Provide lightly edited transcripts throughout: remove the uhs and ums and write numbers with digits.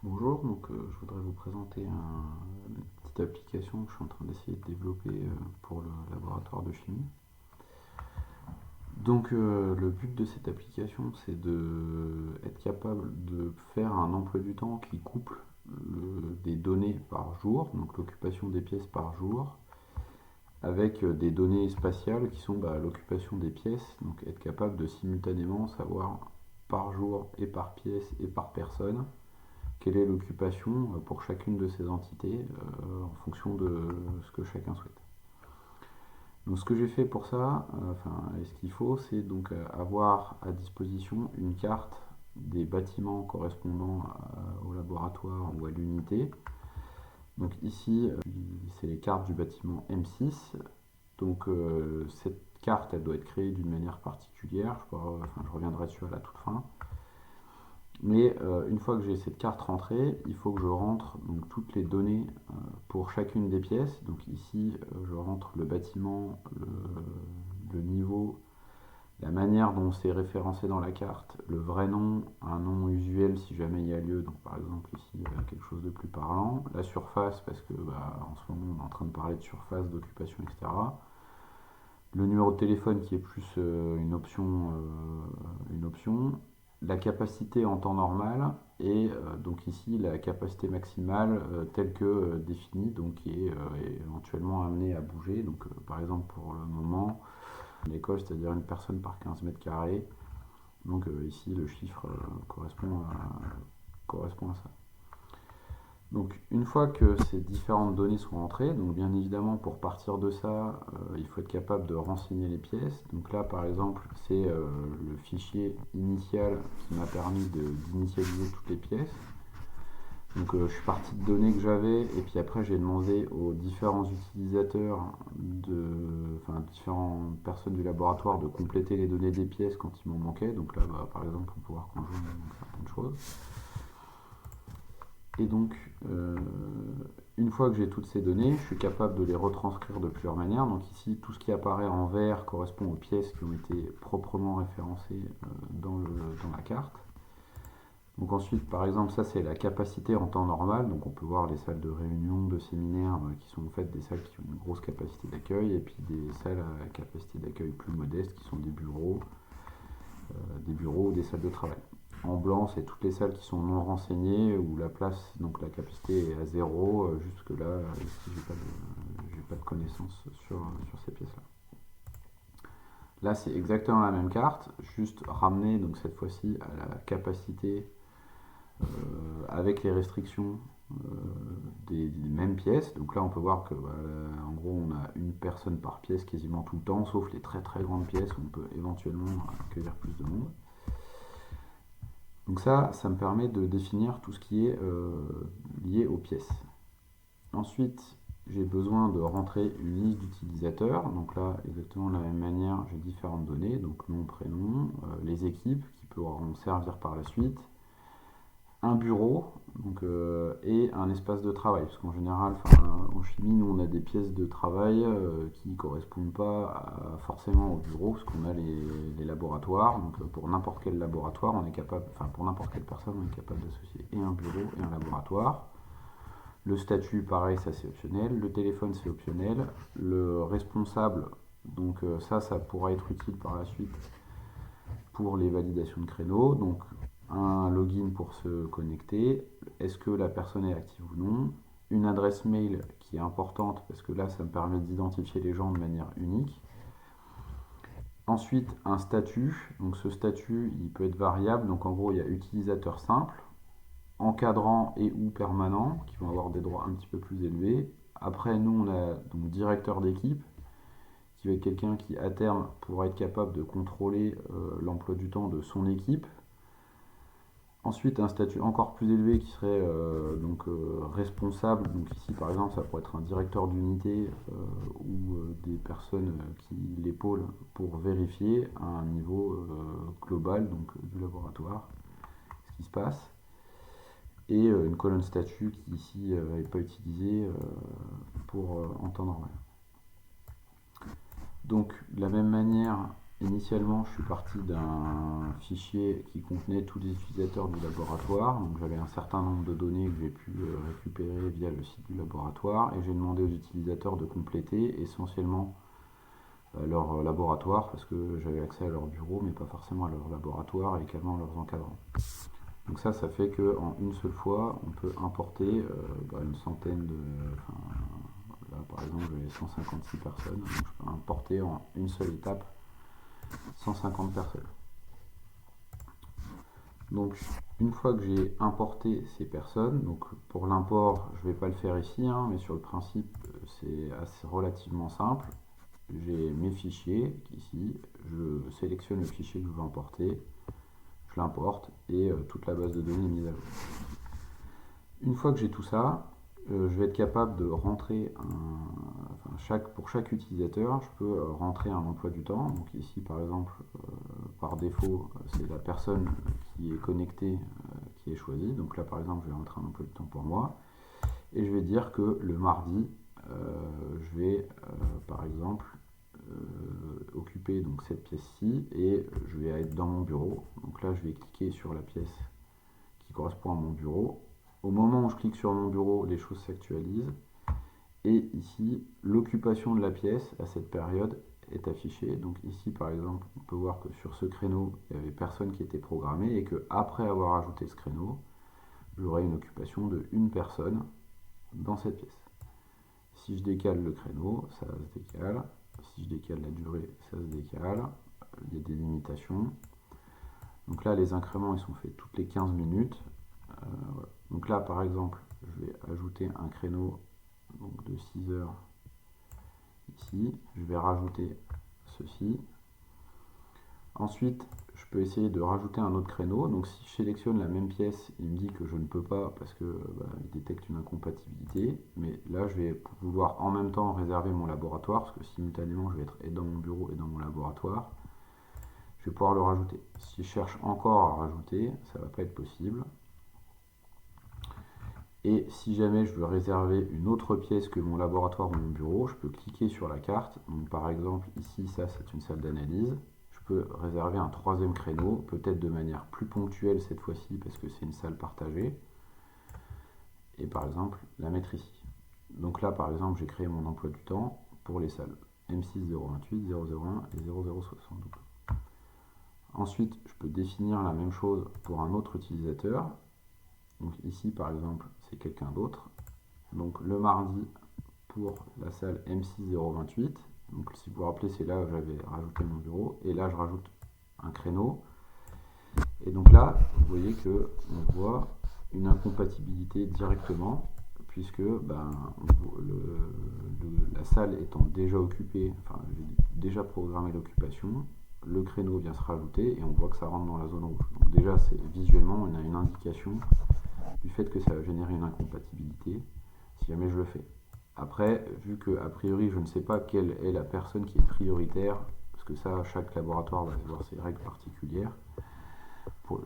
Bonjour, je voudrais vous présenter une petite application que je suis en train d'essayer de développer pour le laboratoire de chimie. Le but de cette application, c'est d'être capable de faire un emploi du temps qui couple des données par jour, donc l'occupation des pièces par jour, avec des données spatiales qui sont l'occupation des pièces, donc être capable de simultanément savoir par jour et par pièce et par personne quelle est l'occupation pour chacune de ces entités en fonction de ce que chacun souhaite. Donc ce que j'ai fait pour ça, et ce qu'il faut, c'est donc avoir à disposition une carte des bâtiments correspondant au laboratoire ou à l'unité. Donc ici, c'est les cartes du bâtiment M6. Cette carte, elle doit être créée d'une manière particulière. Je reviendrai dessus à la toute fin. Mais une fois que j'ai cette carte rentrée, il faut que je rentre donc, toutes les données pour chacune des pièces. Donc ici, je rentre le bâtiment, le niveau, la manière dont c'est référencé dans la carte, le vrai nom, un nom usuel si jamais il y a lieu. Donc par exemple ici, quelque chose de plus parlant. La surface, parce que en ce moment on est en train de parler de surface, d'occupation, etc. Le numéro de téléphone qui est plus une option, la capacité en temps normal et donc ici la capacité maximale telle que définie, donc qui est éventuellement amenée à bouger. Par exemple pour le moment, l'école, c'est-à-dire une personne par 15 mètres carrés. Ici le chiffre correspond à ça. Donc une fois que ces différentes données sont entrées, donc bien évidemment pour partir de ça, il faut être capable de renseigner les pièces. Donc là par exemple c'est le fichier initial qui m'a permis d'initialiser toutes les pièces. Je suis parti de données que j'avais et puis après j'ai demandé aux différents utilisateurs, différentes personnes du laboratoire de compléter les données des pièces quand il m'en manquait. Donc là par exemple on peut voir qu'en jaune il manque certaines choses. Et donc, une fois que j'ai toutes ces données, je suis capable de les retranscrire de plusieurs manières. Donc ici, tout ce qui apparaît en vert correspond aux pièces qui ont été proprement référencées dans la carte. Donc ensuite, par exemple, ça c'est la capacité en temps normal. Donc on peut voir les salles de réunion, de séminaire, qui sont en fait des salles qui ont une grosse capacité d'accueil, et puis des salles à capacité d'accueil plus modeste, qui sont des bureaux ou des salles de travail. En blanc, c'est toutes les salles qui sont non renseignées, où la place, donc la capacité est à zéro. Jusque là, ici, j'ai pas de connaissances sur ces pièces-là. Là, c'est exactement la même carte, juste ramenée donc cette fois-ci à la capacité avec les restrictions des mêmes pièces. Donc là, on peut voir que en gros, on a une personne par pièce quasiment tout le temps, sauf les très très grandes pièces où on peut éventuellement accueillir plus de monde. Donc ça me permet de définir tout ce qui est lié aux pièces. Ensuite, j'ai besoin de rentrer une liste d'utilisateurs. Donc là, exactement de la même manière, j'ai différentes données, donc nom, prénom, les équipes qui pourront servir par la suite, un bureau et un espace de travail. Parce qu'en général, en chimie, nous on a des pièces de travail qui ne correspondent pas forcément au bureau, parce qu'on a les laboratoires. Donc pour n'importe quel laboratoire, on est capable, pour n'importe quelle personne, on est capable d'associer et un bureau et un laboratoire. Le statut, pareil, ça c'est optionnel. Le téléphone, c'est optionnel. Le responsable, ça pourra être utile par la suite pour les validations de créneaux. Donc un login pour se connecter, est-ce que la personne est active ou non, une adresse mail qui est importante parce que là ça me permet d'identifier les gens de manière unique. Ensuite un statut, donc ce statut il peut être variable, donc en gros il y a utilisateur simple, encadrant et ou permanent qui vont avoir des droits un petit peu plus élevés. Après nous on a donc directeur d'équipe qui va être quelqu'un qui à terme pourra être capable de contrôler l'emploi du temps de son équipe. Ensuite, un statut encore plus élevé qui serait responsable. Donc ici, par exemple, ça pourrait être un directeur d'unité ou des personnes qui l'épaulent pour vérifier à un niveau global du laboratoire ce qui se passe. Et une colonne statut qui ici n'est pas utilisée en temps normal. Donc, de la même manière, initialement, je suis parti d'un fichier qui contenait tous les utilisateurs du laboratoire. Donc j'avais un certain nombre de données que j'ai pu récupérer via le site du laboratoire, et j'ai demandé aux utilisateurs de compléter essentiellement leur laboratoire, parce que j'avais accès à leur bureau, mais pas forcément à leur laboratoire, et également à leurs encadrants. Donc ça fait qu'en une seule fois, on peut importer une centaine de... Là, par exemple, j'ai 156 personnes, donc je peux importer en une seule étape 150 personnes. Donc une fois que j'ai importé ces personnes, donc pour l'import, je ne vais pas le faire ici, mais sur le principe, c'est assez relativement simple. J'ai mes fichiers ici, je sélectionne le fichier que je veux importer, je l'importe et toute la base de données est mise à jour. Une fois que j'ai tout ça, je vais être capable de rentrer pour chaque utilisateur, je peux rentrer un emploi du temps. Donc ici par exemple, par défaut, c'est la personne qui est connectée qui est choisie. Donc là par exemple, je vais rentrer un emploi du temps pour moi. Et je vais dire que le mardi, je vais par exemple occuper donc cette pièce-ci et je vais être dans mon bureau. Donc là je vais cliquer sur la pièce qui correspond à mon bureau. Au moment où je clique sur mon bureau, les choses s'actualisent. Et ici, l'occupation de la pièce à cette période est affichée. Donc ici, par exemple, on peut voir que sur ce créneau, il n'y avait personne qui était programmé et qu'après avoir ajouté ce créneau, j'aurai une occupation de une personne dans cette pièce. Si je décale le créneau, ça se décale. Si je décale la durée, ça se décale. Il y a des limitations. Donc là, les incréments, ils sont faits toutes les 15 minutes. Voilà. Donc là, par exemple, je vais ajouter un créneau donc de 6 heures ici. Je vais rajouter ceci. Ensuite, je peux essayer de rajouter un autre créneau. Donc si je sélectionne la même pièce, il me dit que je ne peux pas parce que il détecte une incompatibilité. Mais là, je vais vouloir en même temps réserver mon laboratoire, parce que simultanément, je vais être et dans mon bureau et dans mon laboratoire. Je vais pouvoir le rajouter. Si je cherche encore à rajouter, ça ne va pas être possible. Et si jamais je veux réserver une autre pièce que mon laboratoire ou mon bureau, je peux cliquer sur la carte. Donc par exemple, ici, ça c'est une salle d'analyse. Je peux réserver un troisième créneau, peut-être de manière plus ponctuelle cette fois-ci, parce que c'est une salle partagée. Et par exemple, la mettre ici. Donc là, par exemple, j'ai créé mon emploi du temps pour les salles M6 028, 001 et 0072. Ensuite, je peux définir la même chose pour un autre utilisateur. Donc ici, par exemple, c'est quelqu'un d'autre. Donc le mardi pour la salle M6 028. Donc si vous vous rappelez, c'est là où j'avais rajouté mon bureau. Et là, je rajoute un créneau. Et donc là, vous voyez que on voit une incompatibilité directement, puisque la salle étant déjà occupée, enfin j'ai déjà programmé l'occupation, le créneau vient se rajouter et on voit que ça rentre dans la zone rouge. Donc déjà, visuellement, on a une indication du fait que ça va générer une incompatibilité si jamais je le fais. Après, vu que a priori je ne sais pas quelle est la personne qui est prioritaire, parce que ça, chaque laboratoire va avoir ses règles particulières,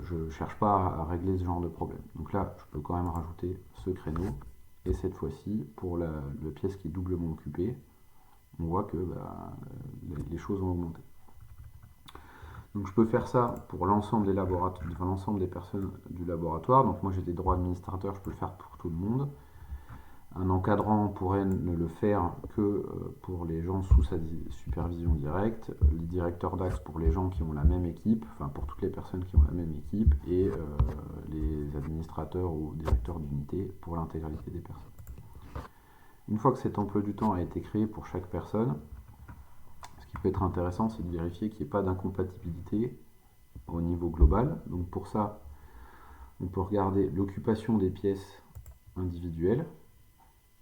je ne cherche pas à régler ce genre de problème. Donc là, je peux quand même rajouter ce créneau, et cette fois-ci, pour la pièce qui est doublement occupée, on voit que les choses ont augmenté. Donc je peux faire ça pour l'ensemble des personnes du laboratoire. Donc moi j'ai des droits administrateurs, je peux le faire pour tout le monde. Un encadrant pourrait ne le faire que pour les gens sous sa supervision directe. Les directeurs d'axe pour les gens qui ont la même équipe, enfin pour toutes les personnes qui ont la même équipe, et les administrateurs ou directeurs d'unité pour l'intégralité des personnes. Une fois que cet emploi du temps a été créé pour chaque personne, ce qui peut être intéressant, c'est de vérifier qu'il n'y ait pas d'incompatibilité au niveau global. Donc pour ça, on peut regarder l'occupation des pièces individuelles.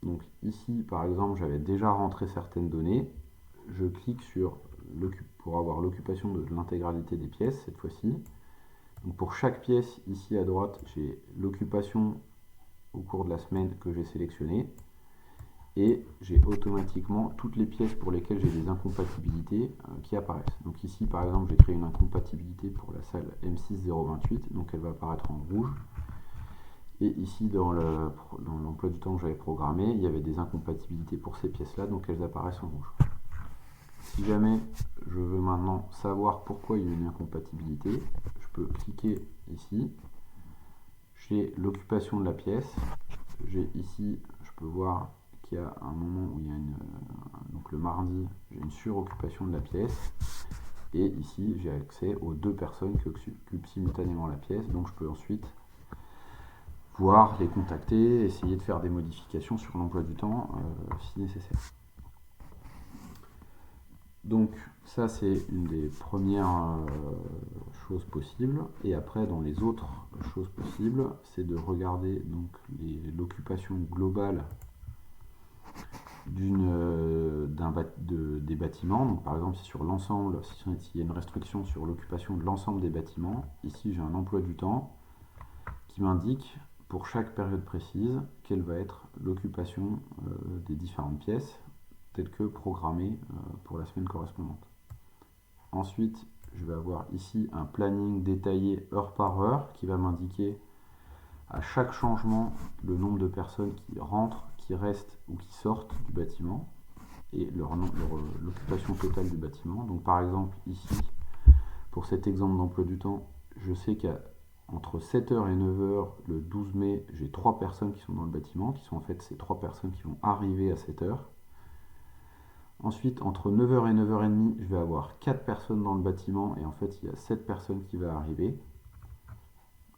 Donc ici, par exemple, j'avais déjà rentré certaines données. Je clique pour avoir l'occupation de l'intégralité des pièces cette fois-ci. Donc pour chaque pièce, ici à droite, j'ai l'occupation au cours de la semaine que j'ai sélectionnée. Et j'ai automatiquement toutes les pièces pour lesquelles j'ai des incompatibilités qui apparaissent. Donc ici, par exemple, j'ai créé une incompatibilité pour la salle M6 028, donc elle va apparaître en rouge. Et ici, dans l'emploi du temps que j'avais programmé, il y avait des incompatibilités pour ces pièces-là, donc elles apparaissent en rouge. Si jamais je veux maintenant savoir pourquoi il y a une incompatibilité. Je peux cliquer ici. J'ai l'occupation de la pièce. J'ai ici, je peux voir qu'il y a un moment où il y a donc le mardi, j'ai une suroccupation de la pièce. Et ici, j'ai accès aux 2 personnes qui occupent simultanément la pièce. Donc je peux ensuite voir, les contacter, essayer de faire des modifications sur l'emploi du temps si nécessaire. Donc ça, c'est une des premières choses possibles. Et après, dans les autres choses possibles, c'est de regarder donc l'occupation globale des bâtiments. Donc par exemple, si sur l'ensemble, s'il y a une restriction sur l'occupation de l'ensemble des bâtiments, ici j'ai un emploi du temps qui m'indique pour chaque période précise quelle va être l'occupation des différentes pièces telles que programmées pour la semaine correspondante. Ensuite, je vais avoir ici un planning détaillé heure par heure qui va m'indiquer à chaque changement le nombre de personnes qui rentrent, qui restent ou qui sortent du bâtiment et l'occupation totale du bâtiment. Donc par exemple ici, pour cet exemple d'emploi du temps, je sais qu'entre 7h et 9h le 12 mai, j'ai 3 personnes qui sont dans le bâtiment, qui sont en fait ces 3 personnes qui vont arriver à 7h. Ensuite, entre 9h et 9h30, je vais avoir 4 personnes dans le bâtiment et en fait, il y a 7 personnes qui vont arriver.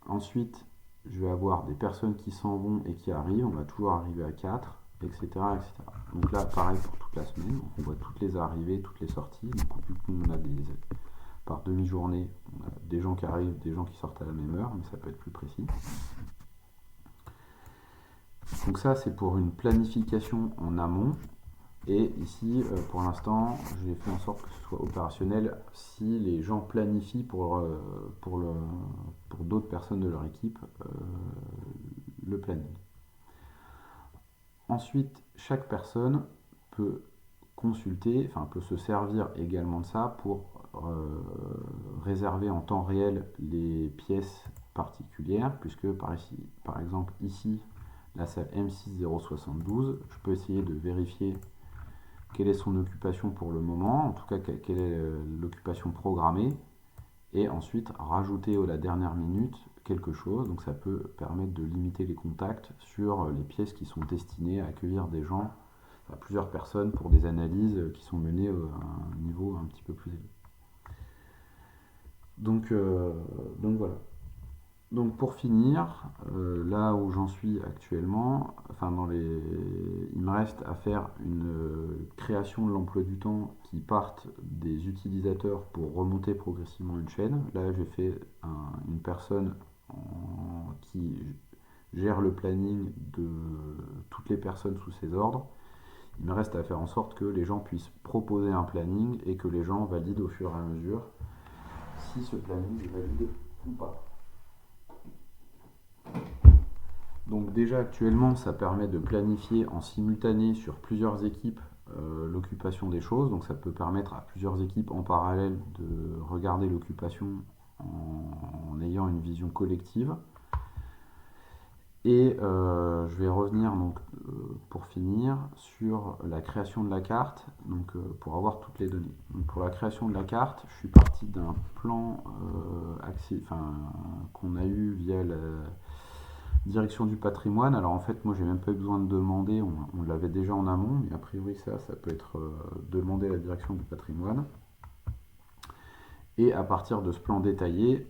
Ensuite, je vais avoir des personnes qui s'en vont et qui arrivent. On va toujours arriver à 4, etc., etc. Donc là, pareil pour toute la semaine. On voit toutes les arrivées, toutes les sorties. Donc, vu qu'on a par demi-journée, on a des gens qui arrivent, des gens qui sortent à la même heure, mais ça peut être plus précis. Donc ça, c'est pour une planification en amont. Et ici, pour l'instant, j'ai fait en sorte que ce soit opérationnel si les gens planifient pour d'autres personnes de leur équipe le planning. Ensuite, chaque personne peut consulter, peut se servir également de ça pour réserver en temps réel les pièces particulières, puisque par exemple ici, la salle M6072, je peux essayer de vérifier quelle est son occupation pour le moment, en tout cas quelle est l'occupation programmée, et ensuite rajouter à la dernière minute quelque chose. Donc ça peut permettre de limiter les contacts sur les pièces qui sont destinées à accueillir des gens, plusieurs personnes pour des analyses qui sont menées à un niveau un petit peu plus élevé. Donc voilà. Donc pour finir, là où j'en suis actuellement, il me reste à faire une création de l'emploi du temps qui parte des utilisateurs pour remonter progressivement une chaîne. Là j'ai fait une personne qui gère le planning de toutes les personnes sous ses ordres. Il me reste à faire en sorte que les gens puissent proposer un planning et que les gens valident au fur et à mesure si ce planning est validé ou pas. Donc déjà actuellement ça permet de planifier en simultané sur plusieurs équipes l'occupation des choses, donc ça peut permettre à plusieurs équipes en parallèle de regarder l'occupation en ayant une vision collective. Et je vais revenir donc pour finir sur la création de la carte, donc pour avoir toutes les données. Donc pour la création de la carte, je suis parti d'un plan qu'on a eu via la direction du patrimoine. Alors en fait, moi j'ai même pas eu besoin de demander, on l'avait déjà en amont, mais a priori ça peut être demandé à la direction du patrimoine. Et à partir de ce plan détaillé,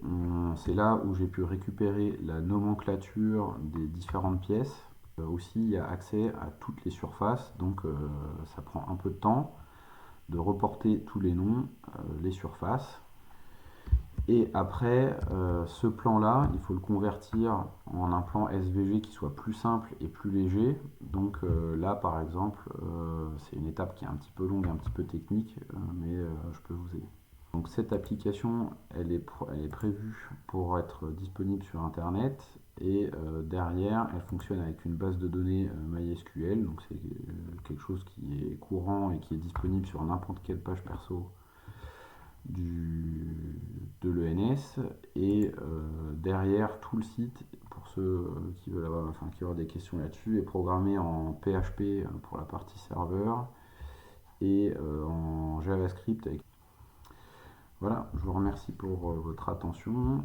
c'est là où j'ai pu récupérer la nomenclature des différentes pièces. Aussi, il y a accès à toutes les surfaces, donc ça prend un peu de temps de reporter tous les noms, les surfaces. Et après, ce plan-là, il faut le convertir en un plan SVG qui soit plus simple et plus léger. Donc là, par exemple, c'est une étape qui est un petit peu longue, un petit peu technique, mais je peux vous aider. Donc cette application, elle est prévue pour être disponible sur Internet et derrière, elle fonctionne avec une base de données MySQL. Donc c'est quelque chose qui est courant et qui est disponible sur n'importe quelle page perso de l'ENS. Et derrière, tout le site, pour ceux qui veulent avoir des questions là-dessus, est programmé en PHP pour la partie serveur et en JavaScript Voilà, je vous remercie pour votre attention.